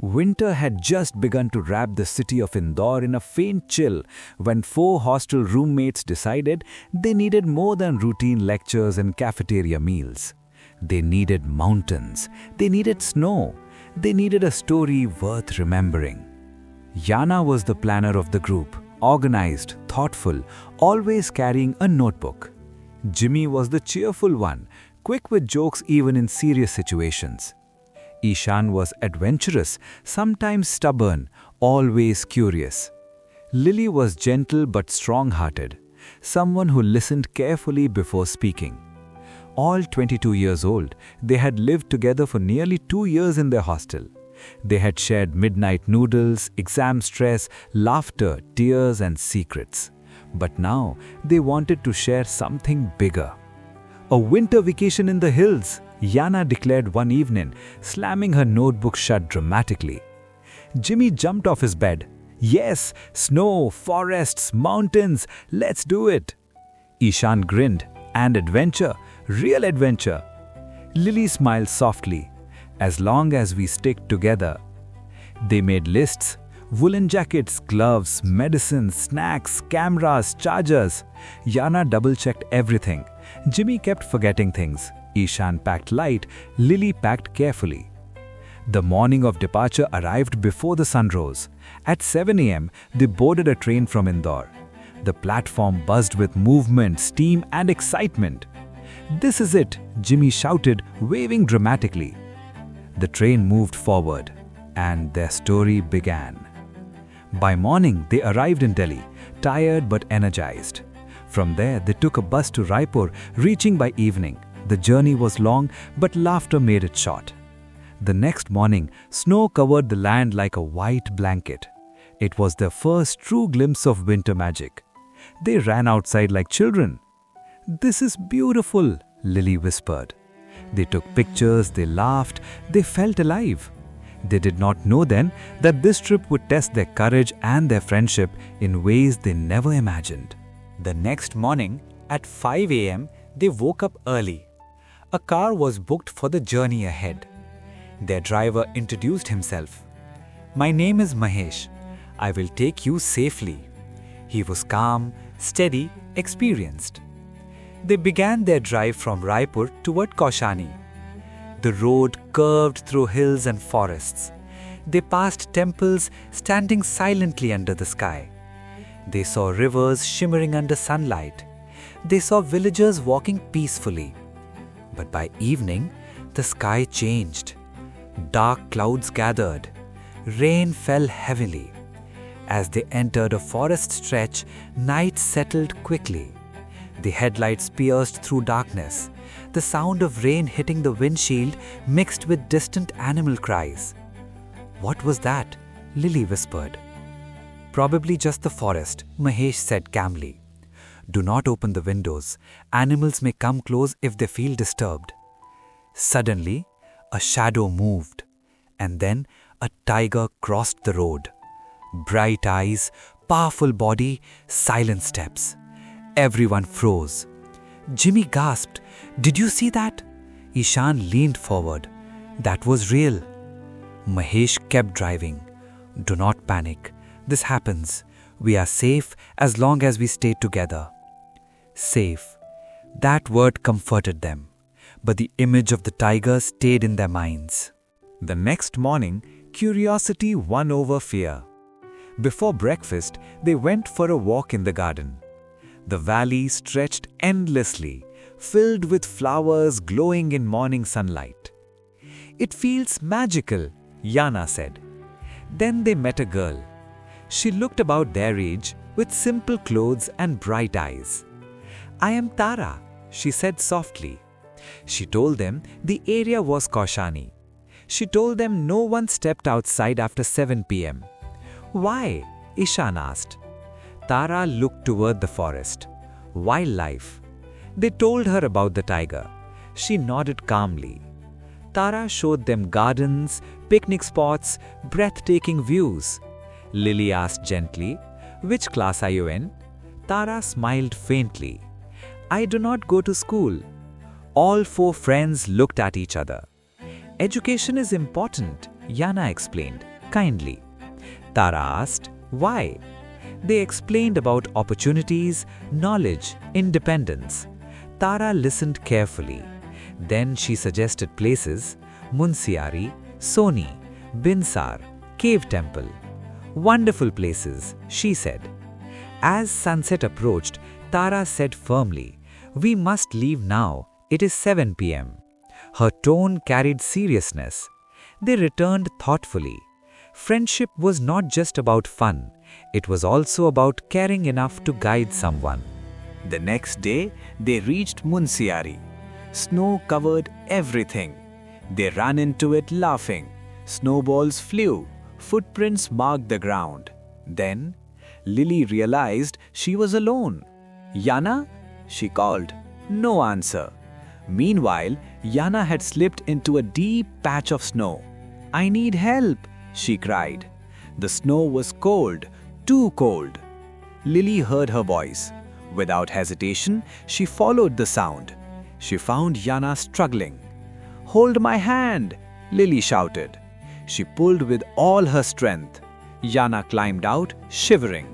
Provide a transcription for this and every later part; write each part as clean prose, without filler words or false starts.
Winter had just begun to wrap the city of Indore in a faint chill when four hostel roommates decided they needed more than routine lectures and cafeteria meals. They needed mountains, they needed snow, they needed a story worth remembering. Yana was the planner of the group, organized, thoughtful, always carrying a notebook. Jimy was the cheerful one, quick with jokes even in serious situations. Ishan was adventurous, sometimes stubborn, always curious. Lilly was gentle but strong-hearted, someone who listened carefully before speaking. All 22 years old, they had lived together for nearly 2 years in their hostel. They had shared midnight noodles, exam stress, laughter, tears and secrets. But now, they wanted to share something bigger. A winter vacation in the hills, Yana declared one evening, slamming her notebook shut dramatically. Jimy jumped off his bed. Yes, snow, forests, mountains, let's do it. Ishan grinned. And adventure, real adventure. Lilly smiled softly. As long as we stick together. They made lists. Woolen jackets, gloves, medicines, snacks, cameras, chargers. Yana double-checked everything. Jimy kept forgetting things. Ishan packed light, Lilly packed carefully. The morning of departure arrived before the sun rose. At 7 a.m., they boarded a train from Indore. The platform buzzed with movement, steam and excitement. "This is it," Jimy shouted, waving dramatically. The train moved forward, and their story began. By morning, they arrived in Delhi, tired but energized. From there, they took a bus to Raipur, reaching by evening. The journey was long, but laughter made it short. The next morning, snow covered the land like a white blanket. It was their first true glimpse of winter magic. They ran outside like children. "This is beautiful," Lilly whispered. They took pictures, they laughed, they felt alive. They did not know then that this trip would test their courage and their friendship in ways they never imagined. The next morning, at 5 a.m., they woke up early. A car was booked for the journey ahead. Their driver introduced himself. "My name is Mahesh. I will take you safely." He was calm, steady, experienced. They began their drive from Raipur toward Kaushani. The road curved through hills and forests. They passed temples standing silently under the sky. They saw rivers shimmering under sunlight. They saw villagers walking peacefully. But by evening, the sky changed. Dark clouds gathered. Rain fell heavily. As they entered a forest stretch, night settled quickly. The headlights pierced through darkness. The sound of rain hitting the windshield mixed with distant animal cries. "What was that?" Lilly whispered. "Probably just the forest," Mahesh said calmly. "Do not open the windows. Animals may come close if they feel disturbed." Suddenly, a shadow moved, and then a tiger crossed the road. Bright eyes, powerful body, silent steps. Everyone froze. Jimy gasped, "Did you see that?" Ishan leaned forward. "That was real." Mahesh kept driving. "Do not panic. This happens. We are safe as long as we stay together." Safe. That word comforted them. But the image of the tiger stayed in their minds. The next morning, curiosity won over fear. Before breakfast, they went for a walk in the garden. The valley stretched endlessly, filled with flowers glowing in morning sunlight. "It feels magical," Yana said. Then they met a girl. She looked about their age, with simple clothes and bright eyes. "I am Tara," she said softly. She told them the area was Kaushani. She told them no one stepped outside after 7 p.m. "Why?" Ishan asked. Tara looked toward the forest. Wildlife. They told her about the tiger. She nodded calmly. Tara showed them gardens, picnic spots, breathtaking views. Lilly asked gently, "Which class are you in?" Tara smiled faintly. "I do not go to school." All four friends looked at each other. "Education is important," Yana explained. kindly. Tara asked, why? They explained about opportunities, knowledge, independence. Tara listened carefully. Then she suggested places: Munsiari, Soni, Binsar, Cave Temple. Wonderful places, she said. As sunset approached, Tara said firmly, we must leave now. It is 7 p.m. Her tone carried seriousness. They returned thoughtfully. Friendship was not just about fun. It was also about caring enough to guide someone. The next day, they reached Munsiari. Snow covered everything. They ran into it laughing. Snowballs flew. Footprints marked the ground. Then, Lilly realized she was alone. Yana? She called. No answer. Meanwhile, Yana had slipped into a deep patch of snow. I need help, she cried. The snow was cold, too cold. Lilly heard her voice. Without hesitation, she followed the sound. She found Yana struggling. Hold my hand, Lilly shouted. She pulled with all her strength. Yana climbed out, shivering.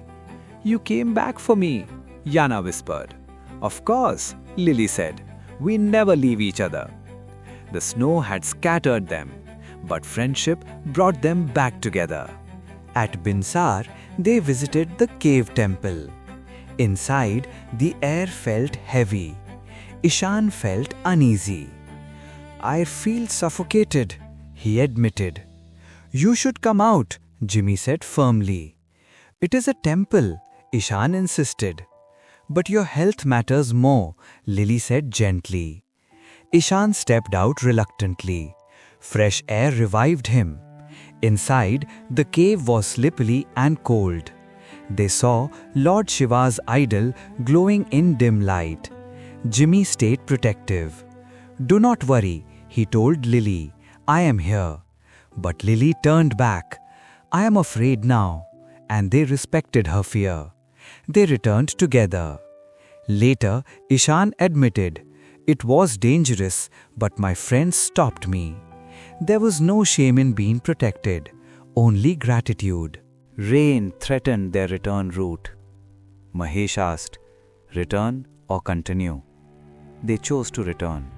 You came back for me, Yana whispered. Of course, Lilly said. We never leave each other. The snow had scattered them, but friendship brought them back together. At Binsar, they visited the cave temple. Inside, the air felt heavy. Ishan felt uneasy. I feel suffocated, he admitted. You should come out, Jimy said firmly. It is a temple, Ishan insisted. But your health matters more, Lilly said gently. Ishan stepped out reluctantly. Fresh air revived him. Inside, the cave was slippery and cold. They saw Lord Shiva's idol glowing in dim light. Jimy stayed protective. Do not worry, he told Lilly. I am here. But Lilly turned back. I am afraid now. And they respected her fear. They returned together. Later, Ishan admitted, it was dangerous, but my friends stopped me. There was no shame in being protected, only gratitude. Rain threatened their return route. Mahesh asked, return or continue? They chose to return.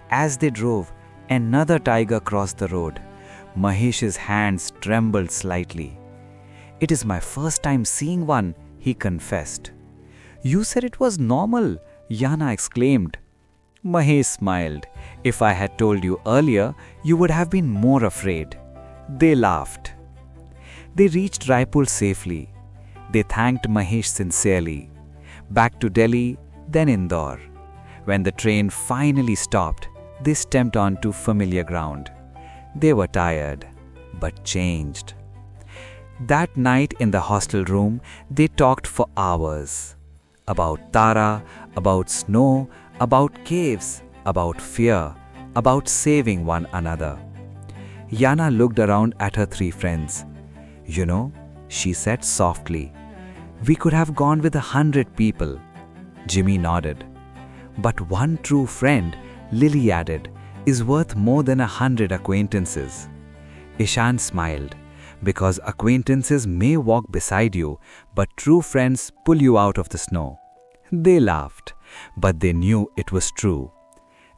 As they drove, another tiger crossed the road. Mahesh's hands trembled slightly. It is my first time seeing one, he confessed. You said it was normal, Yana exclaimed. Mahesh smiled. If I had told you earlier, you would have been more afraid. They laughed. They reached Raipur safely. They thanked Mahesh sincerely. Back to Delhi, then Indore. When the train finally stopped, they stepped onto familiar ground. They were tired, but changed. That night in the hostel room, they talked for hours. About Tara, about snow, about caves, about fear, about saving one another. Yana looked around at her three friends. You know, she said softly, we could have gone with 100 people. Jimy nodded. But one true friend, Lilly added, is worth more than 100 acquaintances. Ishan smiled, because acquaintances may walk beside you, but true friends pull you out of the snow. They laughed, but they knew it was true.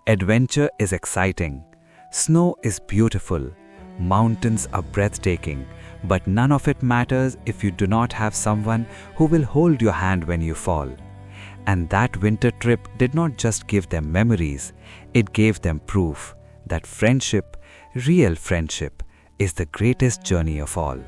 Adventure is exciting. Snow is beautiful. Mountains are breathtaking, but none of it matters if you do not have someone who will hold your hand when you fall. And that winter trip did not just give them memories, it gave them proof that friendship, real friendship, is the greatest journey of all.